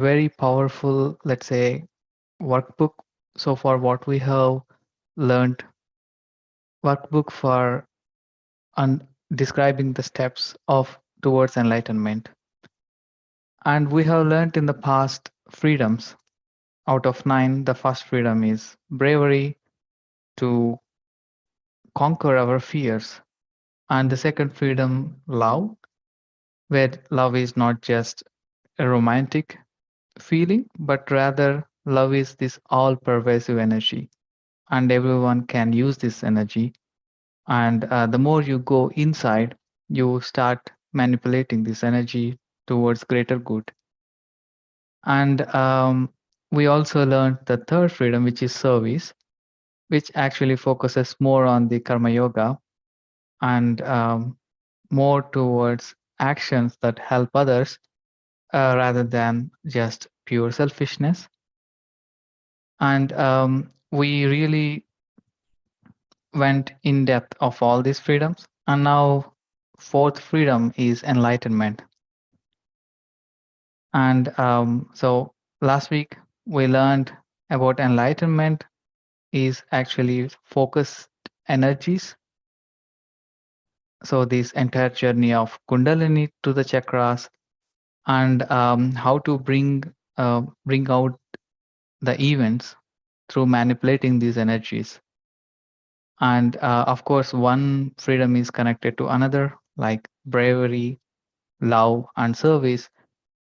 very powerful, let's say, workbook. So far, what we have learned, workbook for describing the steps of towards enlightenment. And we have learned in the past freedoms. Out of nine, the first freedom is bravery to conquer our fears. And the second freedom, love, where love is not just a romantic feeling, but rather love is this all pervasive energy. And everyone can use this energy. And the more you go inside, you start manipulating this energy towards greater good. And we also learned the third freedom, which is service, which actually focuses more on the karma yoga and more towards actions that help others rather than just pure selfishness. And we really went in depth of all these freedoms. And now, fourth freedom is enlightenment. And so last week we learned about enlightenment is actually focused energies. So this entire journey of Kundalini to the chakras and how to bring out the events through manipulating these energies. And of course, one freedom is connected to another, like bravery, love, and service.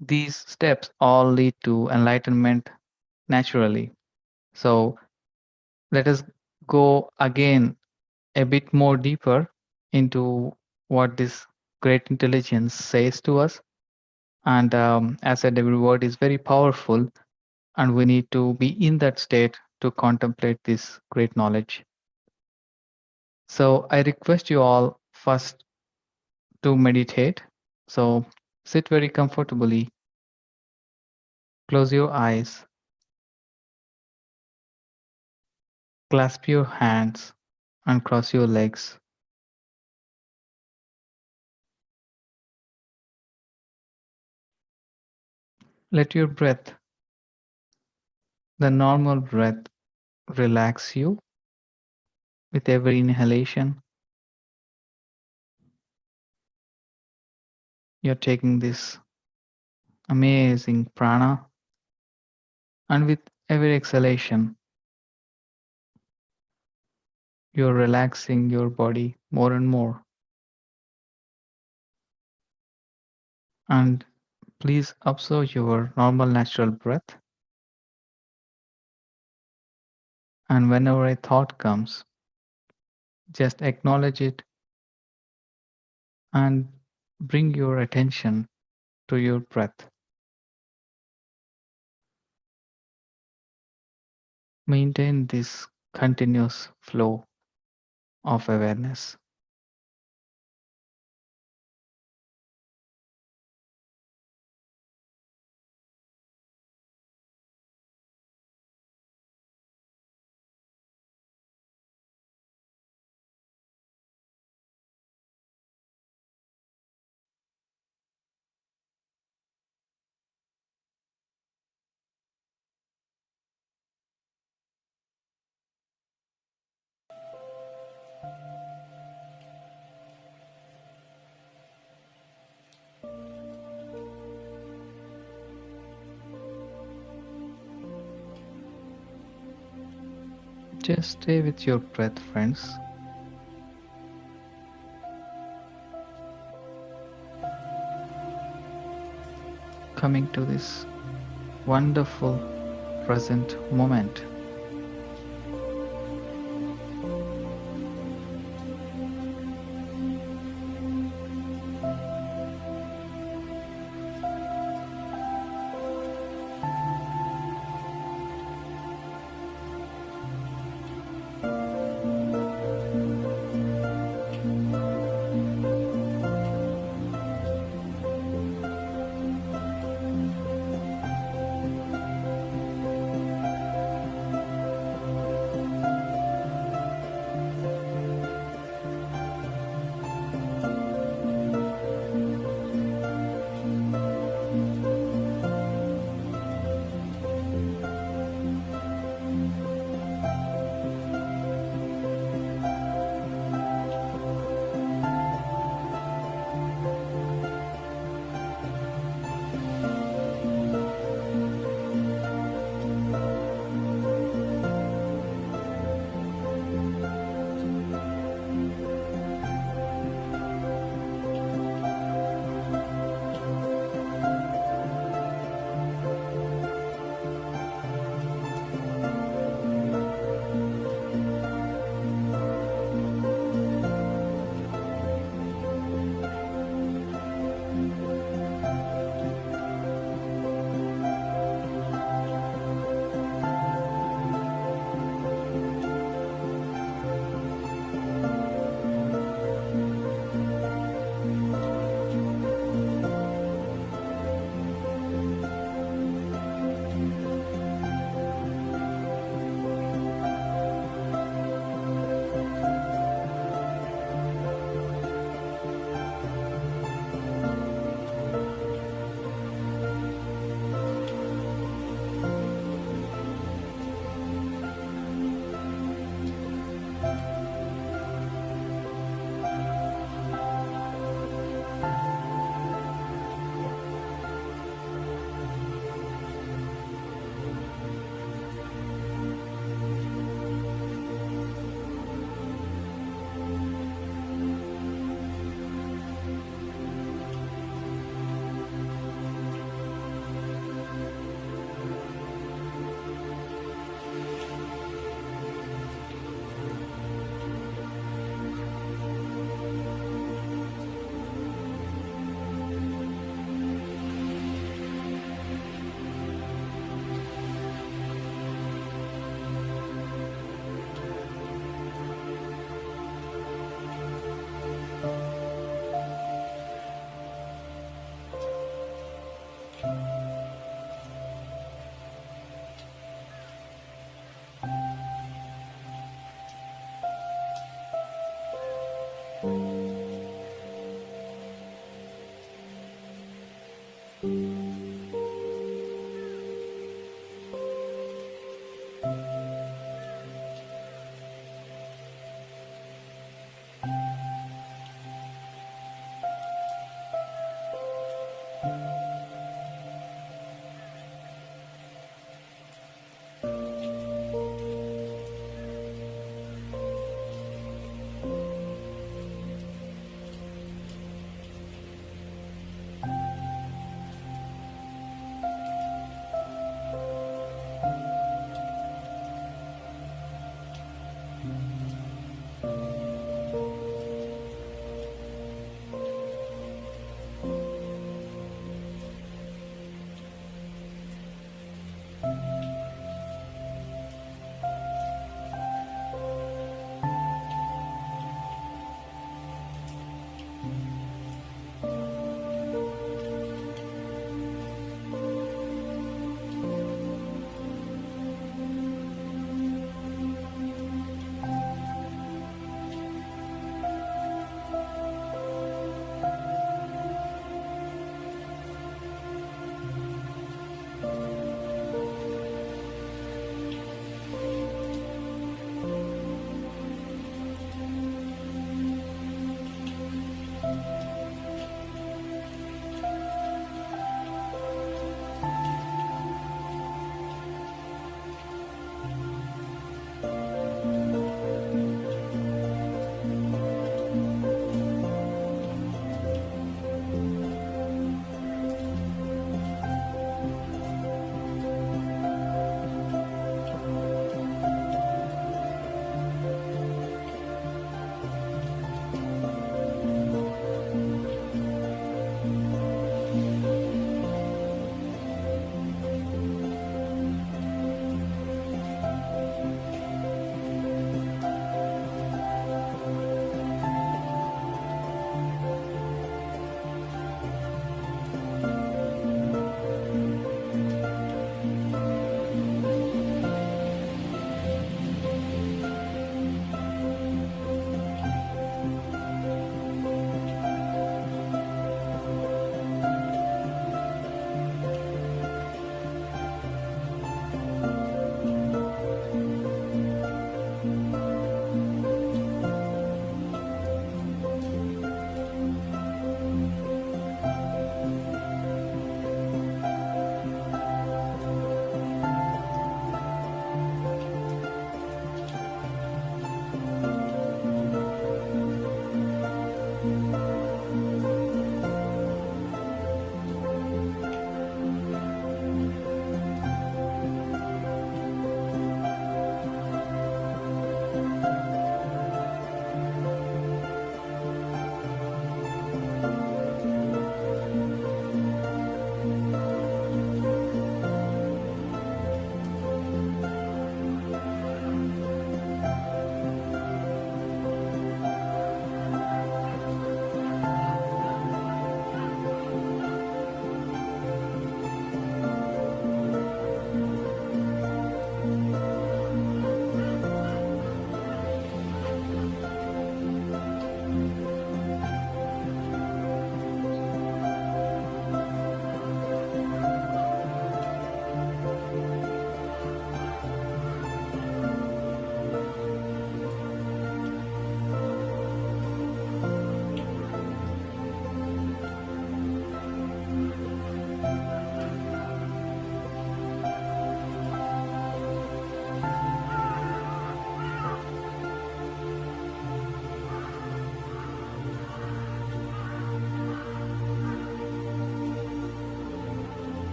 These steps all lead to enlightenment naturally. So let us go again a bit more deeper into what this great intelligence says to us. And as I said, every word is very powerful, and we need to be in that state to contemplate this great knowledge. So I request you all first to meditate. So sit very comfortably, close your eyes, clasp your hands, and cross your legs. Let your breath, the normal breath, relax you with every inhalation. You're taking this amazing prana, and with every exhalation, you're relaxing your body more and more. And please observe your normal natural breath. And whenever a thought comes, just acknowledge it and bring your attention to your breath. Maintain this continuous flow of awareness. Just stay with your breath, friends. Coming to this wonderful present moment.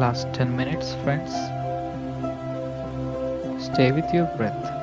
Last 10 minutes, friends. Stay with your breath.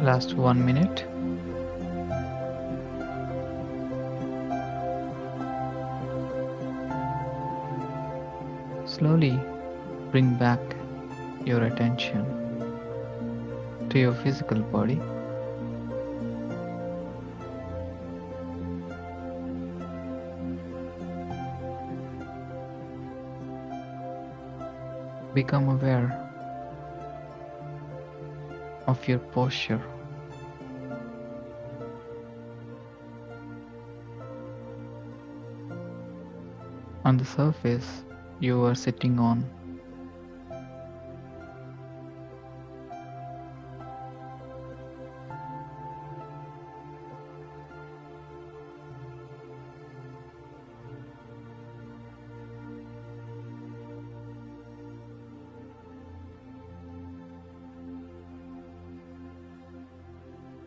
Last 1 minute. Slowly bring back your attention to your physical body. Become aware of your posture. On the surface you are sitting on.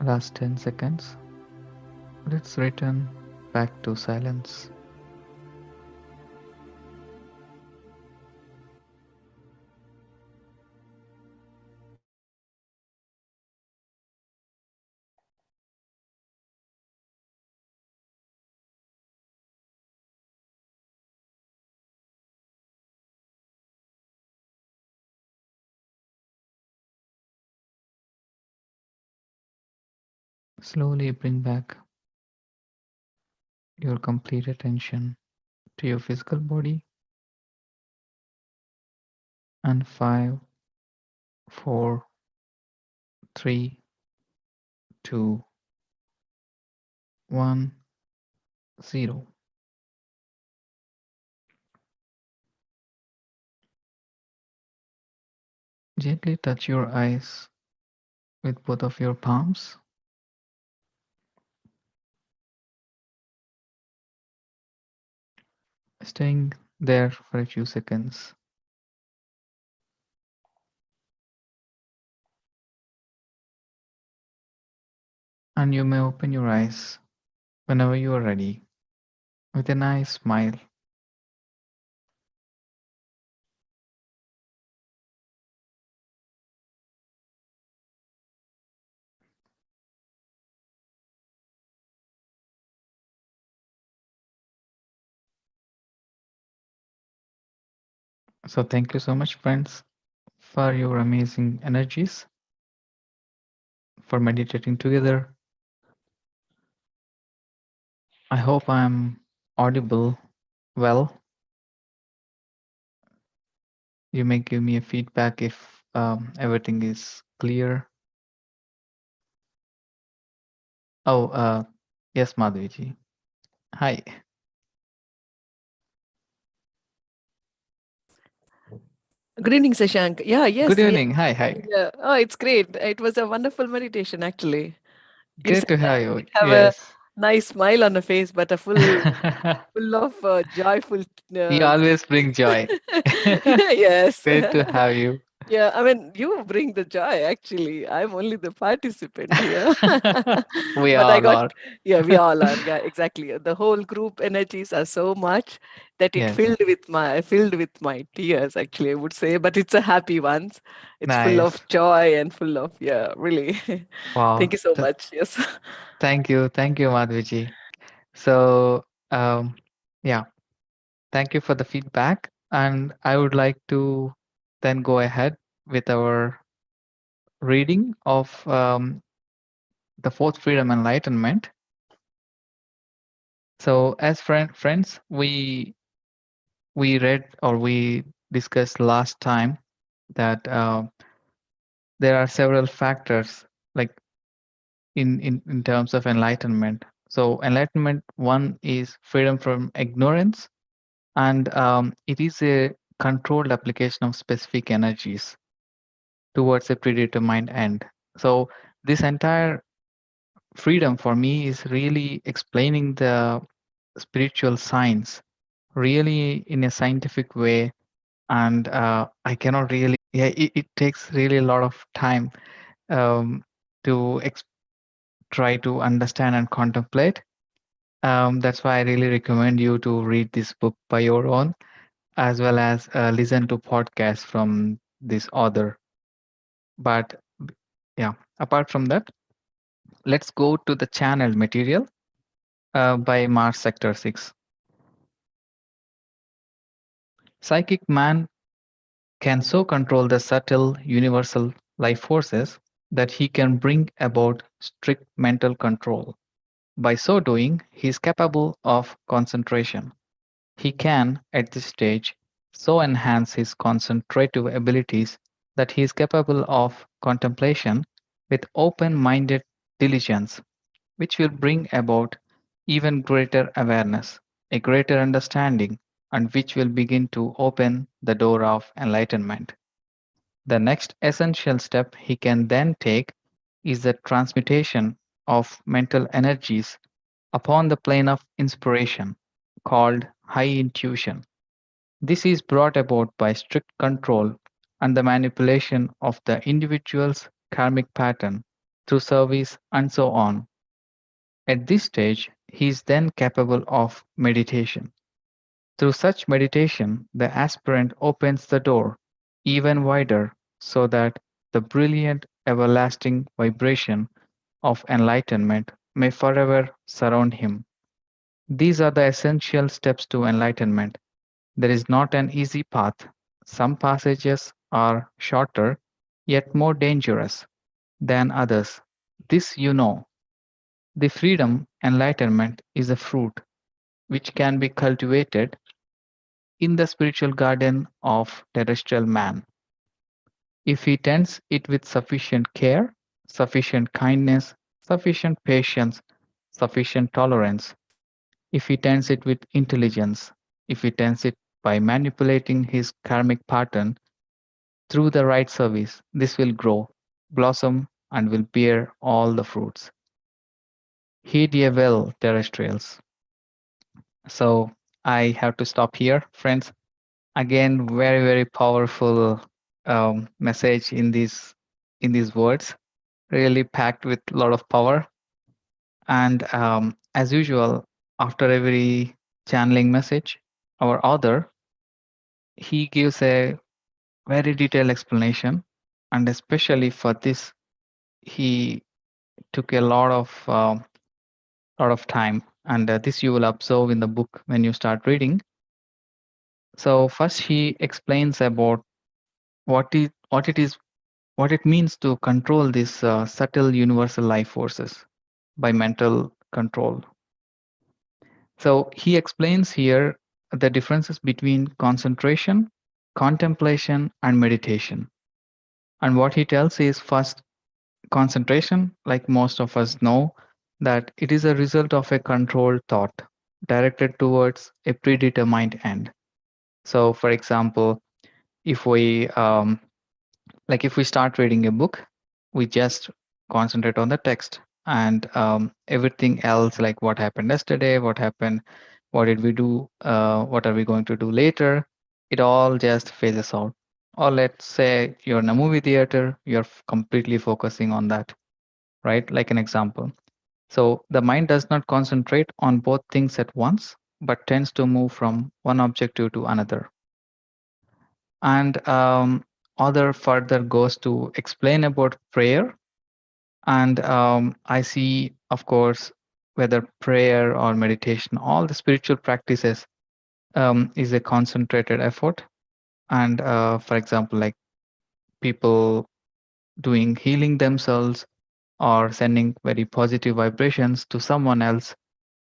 Last 10 seconds. Let's return back to silence. Slowly bring back your complete attention to your physical body. And 5, 4, 3, 2, 1, 0. Gently touch your eyes with both of your palms, staying there for a few seconds. And you may open your eyes whenever you are ready with a nice smile. So, thank you so much, friends, for your amazing energies, for meditating together. I hope I'm audible well. You may give me a feedback if everything is clear. Oh, yes, Madhviji. Hi. Good evening, Sashank. Yeah, Good yes, we evening. Hi, hi. yeah. Oh, it's great. It was a wonderful meditation, actually. You Great said to that have you you. didn't have a Yes. nice smile on the face, but a full of joyful. You Uh, always bring joy. yes. Great to have you. Yeah, I mean, you bring the joy, actually. I'm only the participant here. We But I all got, are. yeah, we all are. Yeah, exactly. The whole group energies are so much that it Yes. filled with my tears, actually, I would say. But it's a happy ones. It's full Nice. of joy and full of, yeah, really. Thank Wow. you so much. Yes. Thank you. Thank you, Madhviji. So, yeah, thank you for the feedback. And I would like to then go ahead with our reading of the fourth freedom enlightenment. So, as friends, we read or we discussed last time that there are several factors like in terms of enlightenment. So, enlightenment one is freedom from ignorance, and it is a controlled application of specific energies towards a predetermined end. So, this entire freedom for me is really explaining the spiritual science really in a scientific way, and I cannot really, yeah, it takes really a lot of time um, to try to understand and contemplate. That's why I really recommend you to read this book by your own, as well as listen to podcasts from this author. But yeah, apart from that, Let's go to the channeled material by Mars Sector 6. Psychic man can so control the subtle universal life forces that he can bring about strict mental control. By so doing, he is capable of concentration. He can, at this stage, so enhance his concentrative abilities that he is capable of contemplation with open minded diligence, which will bring about even greater awareness, a greater understanding, and which will begin to open the door of enlightenment. The next essential step he can then take is the transmutation of mental energies upon the plane of inspiration, called high intuition. This is brought about by strict control and the manipulation of the individual's karmic pattern through service and so on. At this stage, he is then capable of meditation. Through such meditation, the aspirant opens the door even wider so that the brilliant everlasting vibration of enlightenment may forever surround him. These are the essential steps to enlightenment. There is not an easy path. Some passages are shorter, yet more dangerous than others. This you know. The freedom enlightenment is a fruit which can be cultivated in the spiritual garden of terrestrial man. If he tends it with sufficient care, sufficient kindness, sufficient patience, sufficient tolerance, if he tends it with intelligence, if he tends it by manipulating his karmic pattern through the right service, this will grow, blossom, and will bear all the fruits. Heed ye well, terrestrials. So I have to stop here, friends. Again, very, very powerful message in these words, really packed with a lot of power. And as usual, after every channeling message, our author he gives a very detailed explanation, and especially for this, he took a lot of time. And this you will observe in the book when you start reading. So first, he explains about what it is what it means to control these subtle universal life forces by mental control. So he explains here the differences between concentration, contemplation, and meditation. And what he tells is first, concentration, like most of us know, that it is a result of a controlled thought directed towards a predetermined end. So, for example, if we if we start reading a book, we just concentrate on the text, and everything else, like what happened yesterday, what happened, what did we do, what are we going to do later, it all just phases out. Or let's say you're in a movie theater, you're completely focusing on that, right? Like an example. So the mind does not concentrate on both things at once, but tends to move from one objective to another. And other further goes to explain about prayer. And I see, of course, whether prayer or meditation, all the spiritual practices is a concentrated effort. And for example, like people doing healing themselves or sending very positive vibrations to someone else,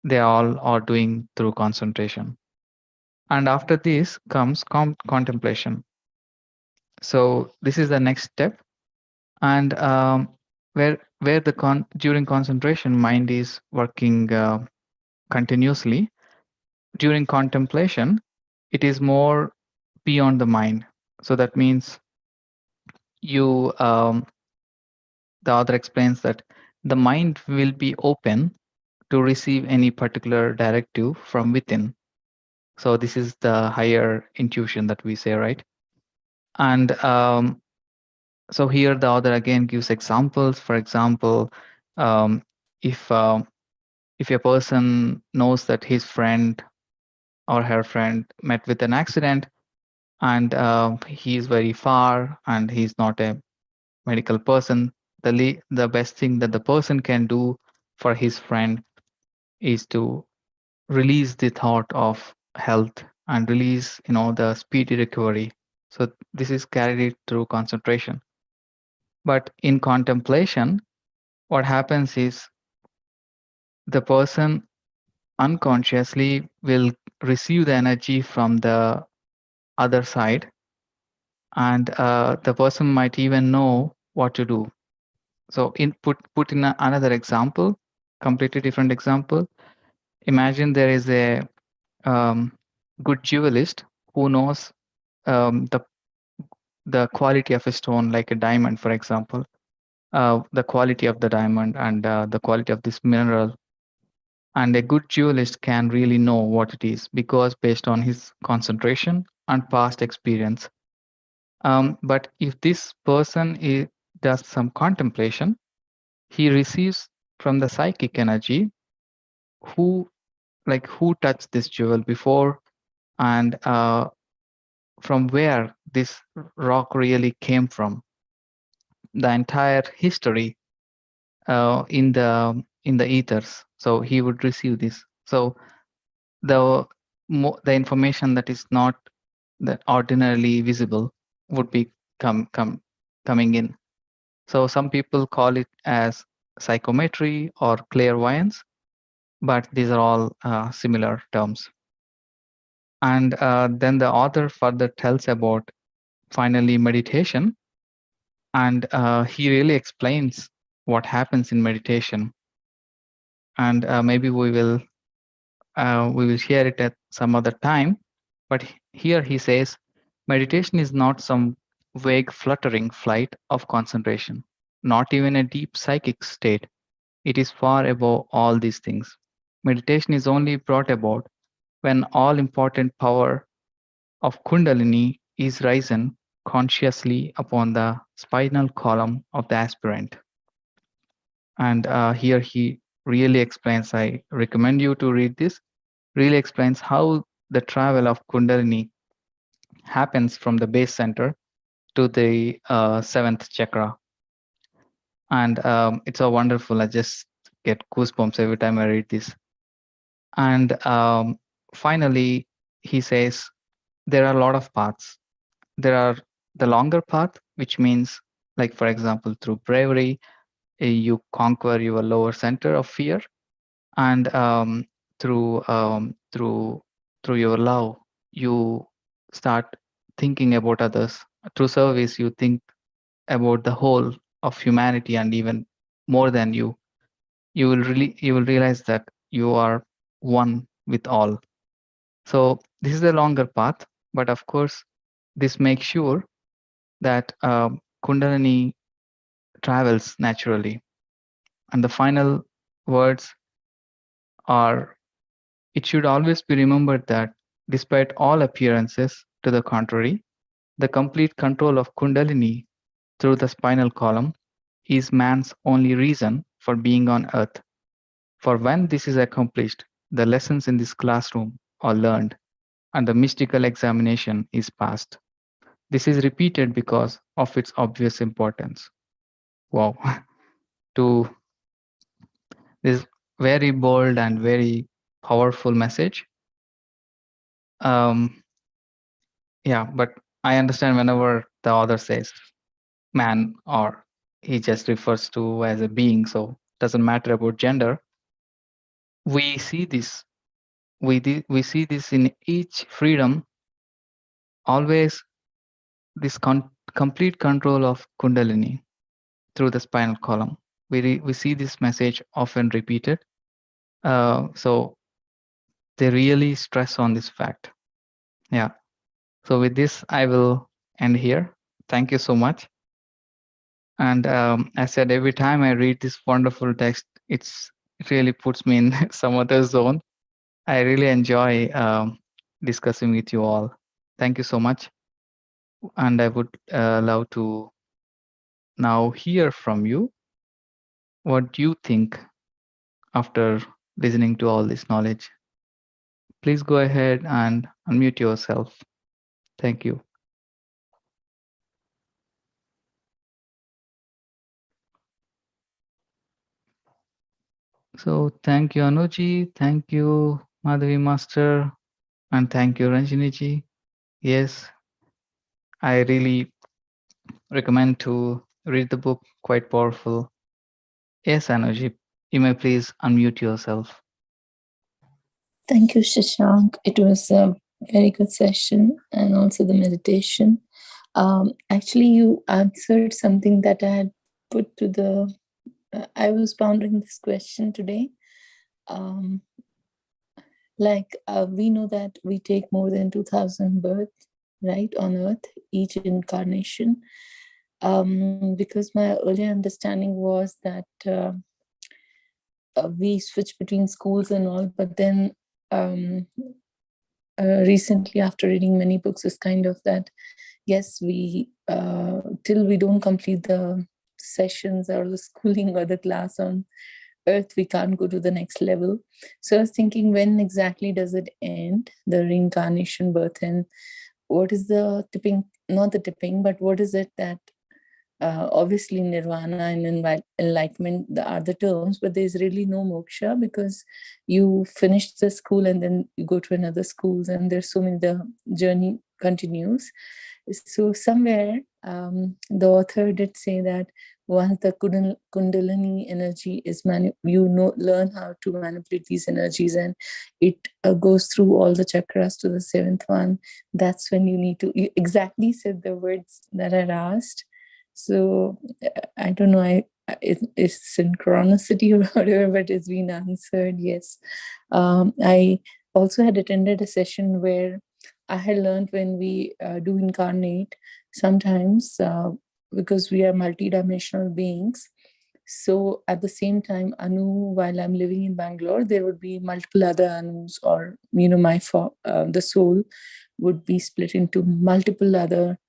they all are doing through concentration. And after this comes contemplation. So this is the next step. And where during concentration mind is working continuously. During contemplation it is more beyond the mind. So that means you the author explains that the mind will be open to receive any particular directive from within. So this is the higher intuition that we say, right? And so here the author again gives examples. For example, um, if if a person knows that his friend or her friend met with an accident, and he is very far and he's not a medical person, the best thing that the person can do for his friend is to release the thought of health and release, the speedy recovery. So this is carried through concentration. But in contemplation, what happens is the person unconsciously will receive the energy from the other side, and the person might even know what to do. So put in another example, completely different example. Imagine there is a um, good jewelist who knows the quality of a stone, like a diamond, for example, the quality of the diamond and the quality of this mineral. And a good jewelist can really know what it is because based on his concentration and past experience. But if this person does some contemplation, he receives from the psychic energy who who touched this jewel before, and from where this rock really came from, the entire history in the ethers. So he would receive this. So the the information that is not that ordinarily visible would be coming in. So some people call it as psychometry or clairvoyance, but these are all similar terms. And then the author further tells about finally meditation, and he really explains what happens in meditation. And maybe we will share it at some other time. But here he says meditation is not some vague fluttering flight of concentration, not even a deep psychic state. It is far above all these things. Meditation is only brought about when all important power of Kundalini is risen consciously upon the spinal column of the aspirant. And here he really explains, I recommend you to read this, really explains how the travel of Kundalini happens from the base center to the seventh chakra. And it's so wonderful. I just get goosebumps every time I read this. And finally, he says there are a lot of paths. There are the longer path, which means, like, for example, through bravery, you conquer your lower center of fear, and through your love, you start thinking about others. Through service, you think about the whole of humanity and even more than you. You will realize that you are one with all. So this is the longer path, but of course, this makes sure that Kundalini travels naturally. And the final words are, it should always be remembered that despite all appearances to the contrary, the complete control of Kundalini through the spinal column is man's only reason for being on earth. For when this is accomplished, the lessons in this classroom are learned and the mystical examination is passed. This is repeated because of its obvious importance. Wow. To this very bold and very powerful message. Um, yeah, but I understand whenever the author says man, or he just refers to as a being, so doesn't matter about gender. We see this. We see this in each freedom. Always this complete control of Kundalini through the spinal column. We see this message often repeated. So they really stress on this fact. Yeah. So with this, I will end here. Thank you so much. And I said, every time I read this wonderful text, it really puts me in some other zone. I really enjoy discussing with you all. Thank you so much. And I would love to now hear from you. What do you think after listening to all this knowledge? Please go ahead and unmute yourself. Thank you. So thank you, Anuji. Thank you, Madhavi Master. And thank you, Ranjini ji. Yes, I really recommend to read the book. Quite powerful. Yes, Anuji, you may please unmute yourself. Thank you, Shashank. It was a very good session and also the meditation. Actually, you answered something that I had put to the. I was pondering this question today. Um, we know that we take more than 2,000 births, right, on Earth, each incarnation. Because my earlier understanding was that we switch between schools and all, but then um, recently, after reading many books, is kind of that yes, we till we don't complete the sessions or the schooling or the class on earth, we can't go to the next level. So I was thinking, when exactly does it end, the reincarnation birth, and what is the tipping, not the tipping, but what is it that obviously nirvana and enlightenment are the terms, but there's really no moksha, because you finish the school and then you go to another schools, and there's so many, the journey continues. So somewhere the author did say that once the kundalini energy is you know, learn how to manipulate these energies, and it goes through all the chakras to the seventh one. That's when you need to, you exactly said the words that I asked. So I don't know, it's synchronicity or whatever, but it's been answered. Yes. I also had attended a session where I had learned when we do incarnate, sometimes because we are multidimensional beings. So at the same time, Anu, while I'm living in Bangalore, there would be multiple other Anus, or you know, the soul would be split into multiple other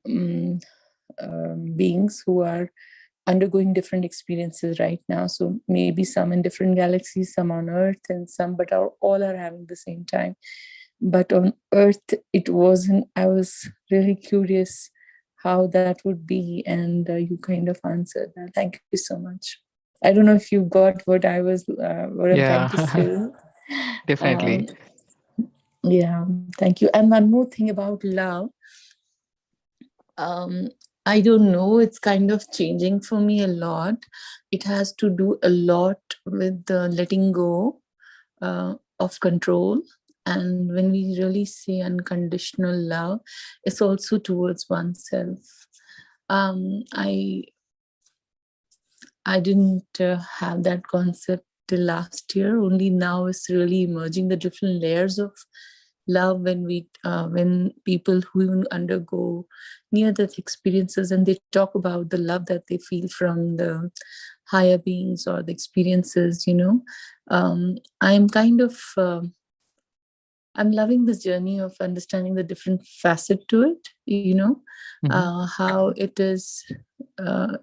um, beings who are undergoing different experiences right now. So maybe some in different galaxies, some on Earth, and some, but all are having the same time. But on Earth, it wasn't. I was really curious how that would be, and you kind of answered that. Thank you so much. I don't know if you got what I'm trying to Yeah, say. Um, definitely. yeah, thank you. And one more thing about love. um, I don't know, it's kind of changing for me a lot. It has to do a lot with the letting go of control. And when we really say unconditional love, it's also towards oneself. Um, I I didn't have that concept till last year. Only now is really emerging the different layers of love when people who undergo near-death experiences, and they talk about the love that they feel from the higher beings or the experiences. I'm kind of I'm loving this journey of understanding the different facet to it. Mhm. How it is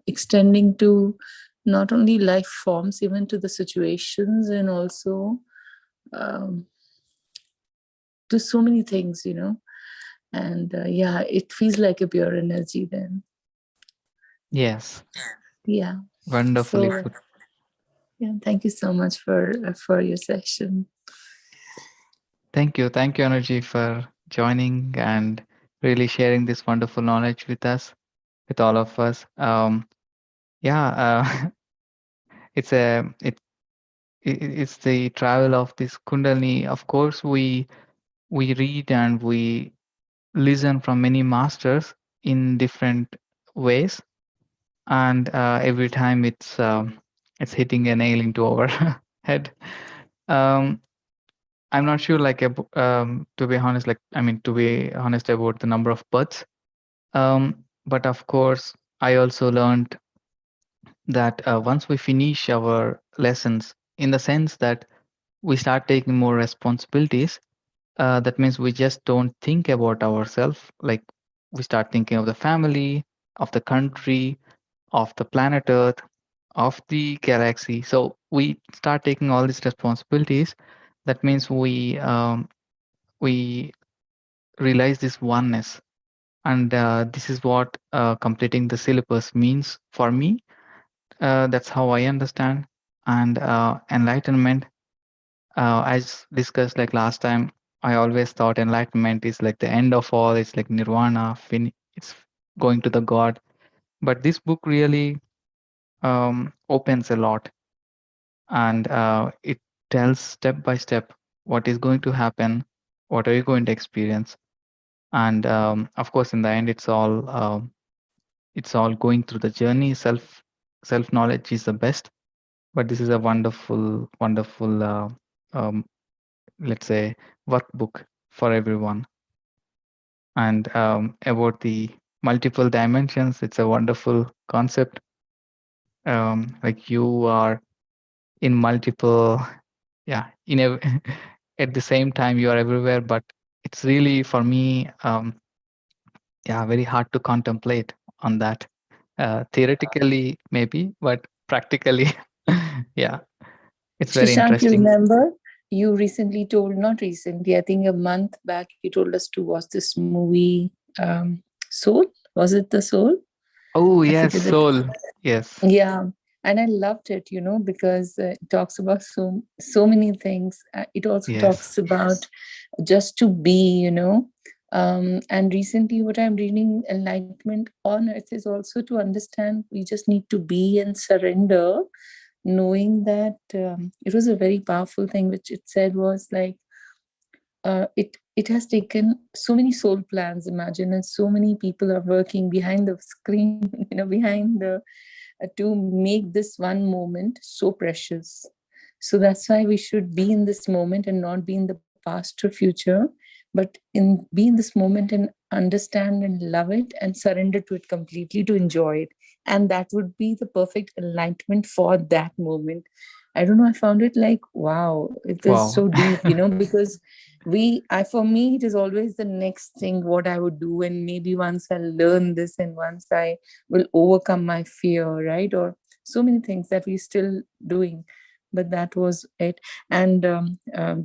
extending to not only life forms, even to the situations, and also um, to so many things. And yeah, it feels like a pure energy then. Yes, Yeah. wonderfully So put. yeah, thank you so much for your session. Thank you, Anuji, for joining and really sharing this wonderful knowledge with us, with all of us. Yeah, it's a it's the travel of this Kundalini. Of course, we read and we listen from many masters in different ways, and every time it's hitting a nail into our head. Um, I'm not sure, like, to be honest, like, I mean, to be honest about the number of births. But of course, I also learned that once we finish our lessons, in the sense that we start taking more responsibilities, that means we just don't think about ourselves. Like, we start thinking of the family, of the country, of the planet Earth, of the galaxy. So we start taking all these responsibilities. That means we realize this oneness, and this is what completing the syllabus means for me. That's how I understand. And enlightenment, as discussed like last time, I always thought enlightenment is like the end of all. It's like nirvana, it's going to the God. But this book really opens a lot, and it tells step by step what is going to happen, what are you going to experience, and of course, in the end, it's all going through the journey. Self knowledge is the best, but this is a wonderful, um, let's say, workbook for everyone. And about the multiple dimensions, it's a wonderful concept. Like you are in multiple, yeah, at the same time you are everywhere. But it's really for me, yeah, very hard to contemplate on that. Theoretically, maybe, but practically, yeah, it's very Shashank, you interesting. remember you recently told, not recently, I think a month back, you told us to watch this movie, Soul. Was it The Soul? Oh, I yes, forget it. soul. Yes, Yeah, and I loved it, because it talks about so many things. It also yes. talks about just to be, and recently, what I'm reading, Enlightenment on Earth, is also to understand we just need to be and surrender, knowing that it was a very powerful thing, which it said was like it has taken so many soul plans, imagine, and so many people are working behind the screen, behind the to make this one moment so precious. So that's why we should be in this moment and not be in the past or future, but be in this moment and understand and love it and surrender to it completely to enjoy it. And that would be the perfect enlightenment for that moment. I don't know, I found it like, wow, it is Wow. so deep, because for me, it is always the next thing what I would do. And maybe once I learn this and once I will overcome my fear, right? Or so many things that we're still doing. But that was it. And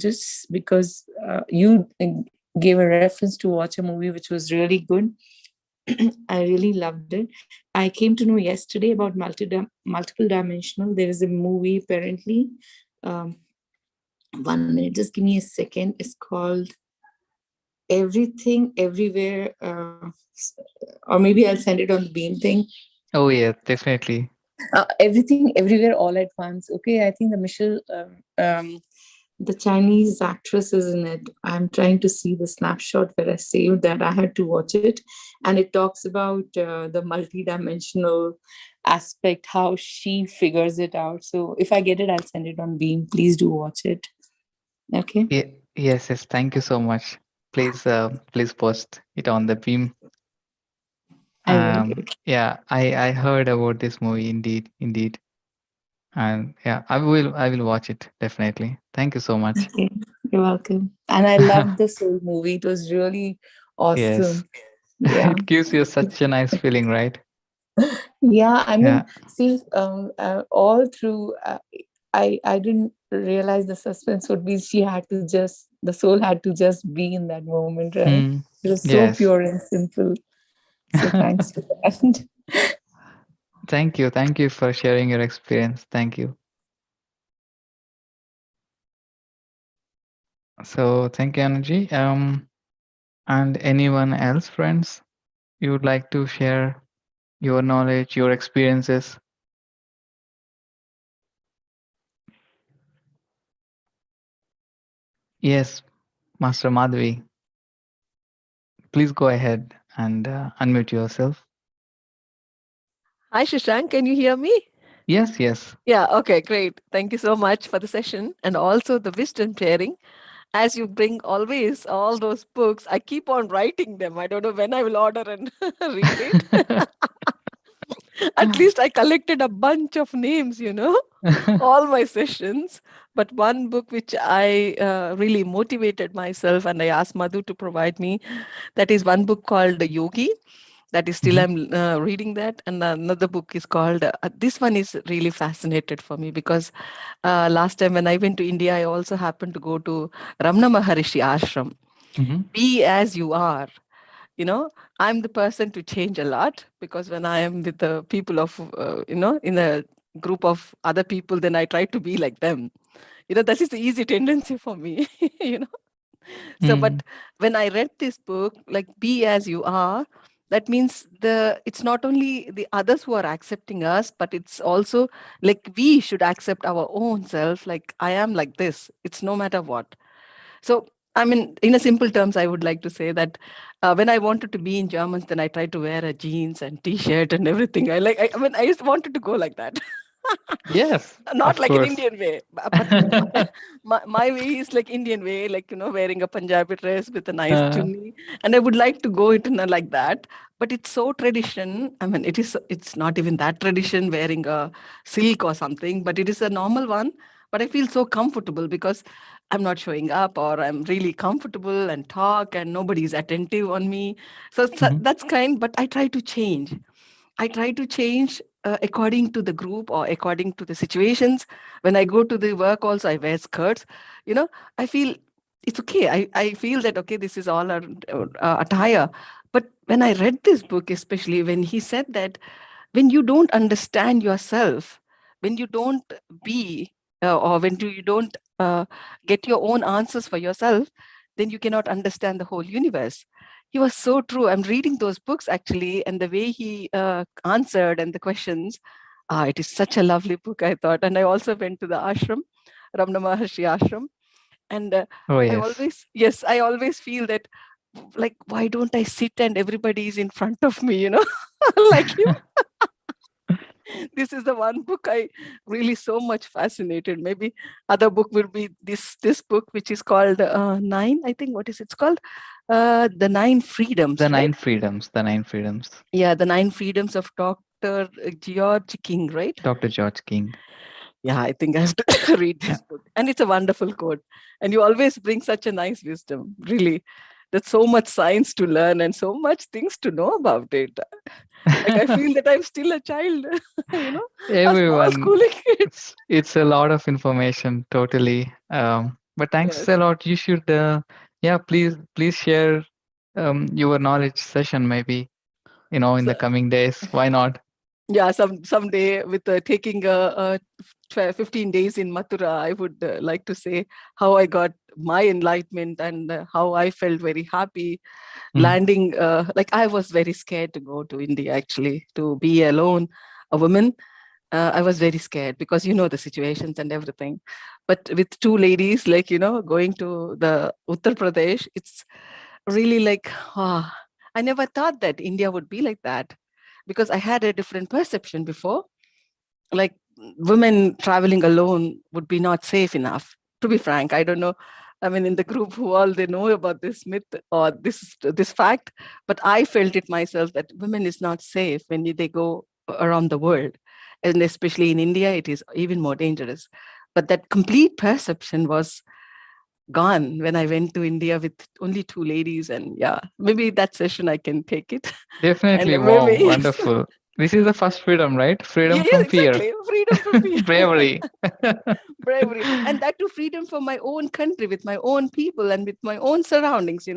just because you gave a reference to watch a movie which was really good, I really loved it. I came to know yesterday about multiple dimensional. There is a movie apparently. Um, 1 minute, just give me a second. It's called Everything Everywhere, or maybe I'll send it on the Beam thing. Oh, yeah, definitely. Everything Everywhere All at Once. Okay, I think the Chinese actress is in it. I'm trying to see the snapshot where I saved that. I had to watch it, and it talks about the multidimensional aspect, how she figures it out. So if I get it, I'll send it on Beam. Please do watch it. Okay, Yeah, yes, yes. Thank you so much. Please post it on the beam. I will. Yeah, I heard about this movie indeed, indeed. And yeah, I will watch it definitely. Thank you so much. Okay, you're welcome. And I loved the Soul movie. It was really Yes. awesome. Yeah. It gives you such a nice feeling, right? Yeah, I mean, Yeah. see, all through, I didn't realize the suspense would be the soul had to just be in that moment, right? Hmm. It was so Yes. pure and simple. So thanks for that. Thank you. Thank you for sharing your experience. Thank you. So thank you, Energy. And anyone else, friends, you would like to share your knowledge, your experiences? Yes, Master Madhvi, please go ahead and unmute yourself. Hi, Shashank. Can you hear me? Yes, yes. Yeah, okay, great. Thank you so much for the session and also the wisdom sharing. As you bring always all those books, I keep on writing them. I don't know when I will order and read it. At least I collected a bunch of names, all my sessions. But one book which I really motivated myself and I asked Madhu to provide me, that is one book called The Yogi. That is still Mhm. I'm reading that. And another book is called, this one is really fascinated for me because last time when I went to India, I also happened to go to Ramana Maharishi ashram. Mhm. Be as you are. I'm the person to change a lot because when I am with the people of in the group of other people, then I try to be like them. That is the easy tendency for me. you know so, Mm. but when I read this book, like be as you are, that means it's not only the others who are accepting us, but it's also like we should accept our own self. Like I am like this. It's no matter what. So, I mean, in a simple terms, I would like to say that when I wanted to be in Germans, then I tried to wear a jeans and T-shirt and everything. I mean, I just wanted to go like that. Yes, Not of like an course. Indian way, but my way is like Indian way, like wearing a Punjabi dress with a nice Uh, chunni, and I would like to go into like that. But it's so tradition. I mean, it's not even that tradition wearing a silk or something, but it is a normal one. But I feel so comfortable because I'm not showing up, or I'm really comfortable and talk, and nobody's attentive on me. So mhm, that's kind. But I try to change according to the group or according to the situations. When I go to the work, also I wear skirts. You know, I feel it's okay. I feel that okay, this is all our attire. But when I read this book, especially when he said that when you don't understand yourself, when you don't be, or when you don't get your own answers for yourself, then you cannot understand the whole universe. He was so true. I'm reading those books actually, and the way he answered and the questions, it is such a lovely book, I thought. And I also went to the ashram, Ramana Maharshi ashram, and oh, I yes. always, yes, I always feel that, like, why don't I sit and everybody is in front of me, like him? This is the one book I really so much fascinated. Maybe other book will be this book, which is called Nine. I think what is it's called? The Nine The Freedoms, right? nine freedoms. The nine freedoms. Yeah, the Nine Freedoms of Dr. George King, right? Dr. George King. Yeah, I think I have to read Yeah. this book. And it's a wonderful quote. And you always bring such a nice wisdom, really. There's so much science to learn and so much things to know about it. Like I feel that I'm still a child, a small Everyone, schooling kid. it's a lot of information, totally. But thanks a Yes. lot. You should, yeah, please share your knowledge session maybe, in the So coming days. Why not? yeah, someday with taking 15 days in Mathura, I would like to say how I got my enlightenment and how I felt very happy Mm, landing. Like I was very scared to go to India actually, to be alone, a woman. I was very scared because the situations and everything. But with two ladies, like going to the Uttar Pradesh, it's really like, I never thought that India would be like that because I had a different perception before. Like women traveling alone would be not safe enough. To be frank, I don't know. I mean, in the group, who all they know about this myth or this fact, but I felt it myself that women is not safe when they go around the world, and especially in India, it is even more dangerous. But that complete perception was gone when I went to India with only two ladies. And yeah, maybe that session I can take it. And definitely. Wow, maybe, yes, wonderful. This is the first freedom, right? yeah, Freedom yeah, from fear, exactly. Freedom from fear, bravery. bravery, and that too freedom from my own country with my own people and with my own surroundings.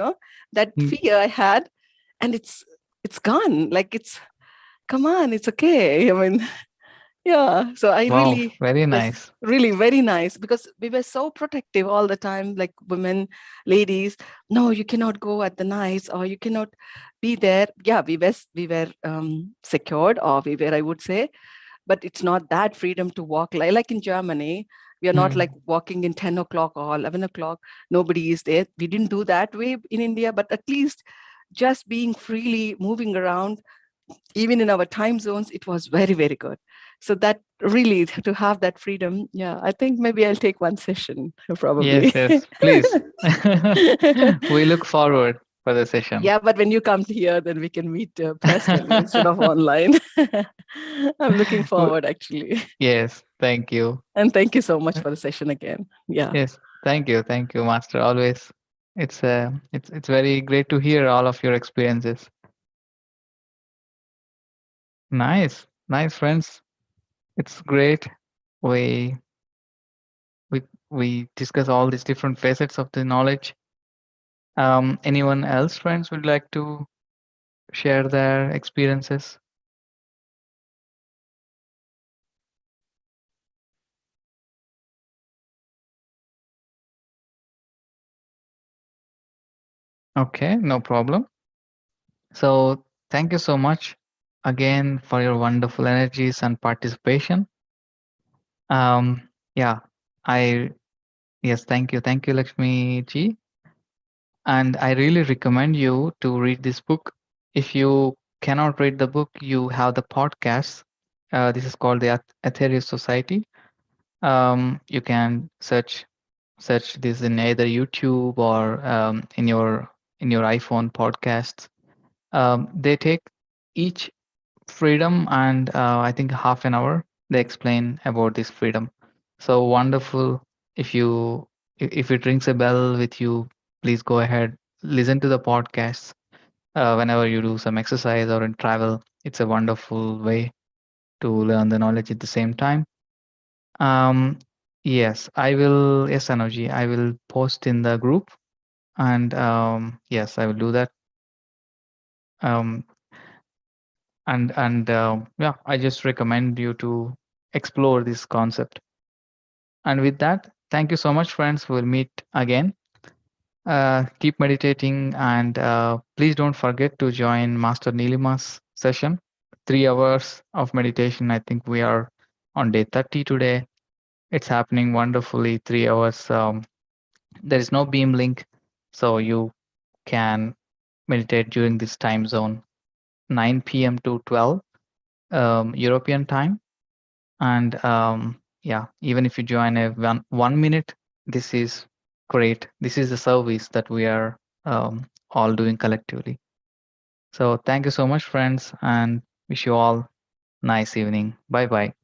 That Mm, fear I had, and it's gone. Like it's come on, it's okay. I mean, yeah, so I wow, really very was nice. really very nice because we were so protective all the time, like women, ladies. No, you cannot go at the nights, or you cannot be there. Yeah, we were secured, or we were, I would say, but it's not that freedom to walk like in Germany. We are not like Mm, walking in 10 o'clock or 11 o'clock. Nobody is there. We didn't do that way in India, but at least just being freely moving around even in our time zones, it was very, very good. So that really to have that freedom, yeah, I think maybe I'll take one session yes, probably. yes, please. We look forward for the session. Yeah, but when you come here, then we can meet personally instead of online. I'm looking W- forward actually. Yes, thank you. And thank you so much for the session again. Yeah. Yes, thank you, Master. Always, it's very great to hear all of your experiences. Nice, nice friends. It's great. We we we discuss all these different facets of the knowledge. Anyone else, friends, would like to share their experiences? Okay, no problem. So thank you so much again for your wonderful energies and participation. Yeah, I yes, thank you, Lakshmi ji, and I really recommend you to read this book. If you cannot read the book, you have the podcast. This is called the Atheria Society. You can search this in either YouTube or in your iPhone podcasts. They take each freedom and I think half an hour they explain about this freedom. So wonderful. If you if it rings a bell with you, please go ahead, listen to the podcasts whenever you do some exercise or in travel. It's a wonderful way to learn the knowledge at the same time. um yes, I will. Yes, Anuji, I will post in the group, and yes, I will do that. um and yeah, I just recommend you to explore this concept. And with that, thank you so much, friends. We'll meet again. Keep meditating, and please don't forget to join Master Nilima's session. 3 hours of meditation. I think we are on day 30 today. It's happening wonderfully. 3 hours. There is no beam link, so you can meditate during this time zone, 9 p.m. to 12 European time. And yeah, even if you join a 1 minute, this is great. This is the service that we are all doing collectively. So thank you so much, friends, and wish you all nice evening. Bye bye.